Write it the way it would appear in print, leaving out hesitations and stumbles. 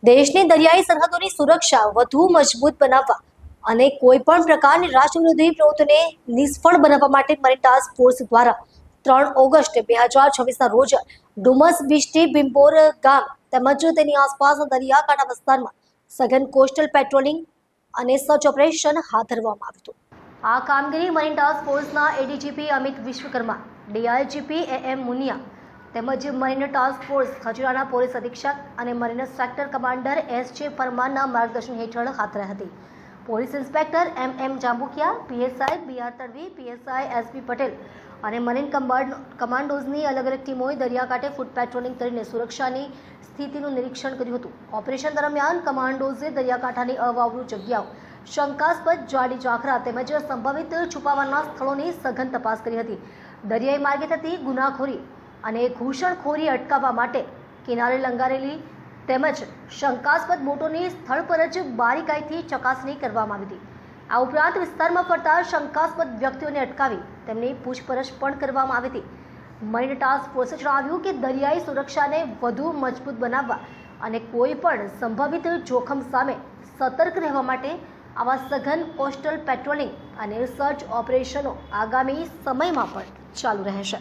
દેશની દરિયાઈ સરહદોની સુરક્ષા વધુ મજબૂત બનાવવા અને કોઈપણ પ્રકારની રાષ્ટ્રવિરોધી પ્રવૃત્તિને નિષ્ફળ બનાવવા માટે મરીન ટાસ્ક ફોર્સ દ્વારા 3 ઓગસ્ટ 2026ના રોજ ડુમસ બીચથી બિમ્બોર ગામ તેમજ તેની આસપાસના દરિયાકાંઠા વિસ્તારમાં સઘન કોસ્ટલ પેટ્રોલિંગ અને સર્ચ ઓપરેશન હાથ ધરવામાં આવ્યું હતું। આ કામગીરી મરીન ટાસ્ક ફોર્સના એડીજીપી અમિત વિશ્વકર્મા, ડીઆઈજીપી એમ મુનિયા તેમજ મરીન ટાસ્ક ફોર્સ ખજુરાના પોલીસ અધિક્ષક અને મરીન સેક્ટર કમાન્ડર એસ.જે. પરમારના માર્ગદર્શન હેઠળ હાથ ધરાઈ હતી। Police inspector M Jambukiya, PSI B R. Tadvi, PSI S B. Patel અને મરીન કમાન્ડોઝની અલગ અલગ ટીમોએ દરિયાકાંઠે ફૂટ પેટ્રોલિંગ કરીને સુરક્ષાની સ્થિતિનું નિરીક્ષણ કર્યું હતું। ઓપરેશન દરમિયાન કમાન્ડોઝે દરિયાકાંઠાની અવાવરૂ જગ્યાઓ, શંકાસ્પદ જાડી ઝાંખરા તેમજ સંભવિત છુપાવાના સ્થળોની સઘન તપાસ કરી હતી। દરિયાઈ માર્ગે થતી ગુનાખોરી અને ઘૂસણખોરી અટકાવવા માટે કિનારે લંગારેલી તેમજ શંકાસ્પદ બોટોની સ્થળ પર જ બારીકાઈથી ચકાસણી કરવામાં આવી હતી। આ ઉપરાંત વિસ્તારમાં ફરતા શંકાસ્પદ વ્યક્તિઓને અટકાવી તેમની પૂછપરછ પણ કરવામાં આવી હતી। મરીન ટાસ્ક ફોર્સે જણાવ્યું કે દરિયાઈ સુરક્ષાને વધુ મજબૂત બનાવવા અને કોઈ પણ સંભવિત જોખમ સામે સતર્ક રહેવા માટે આવા સઘન કોસ્ટલ પેટ્રોલિંગ અને સર્ચ ઓપરેશનો આગામી સમયમાં પણ ચાલુ રહેશે।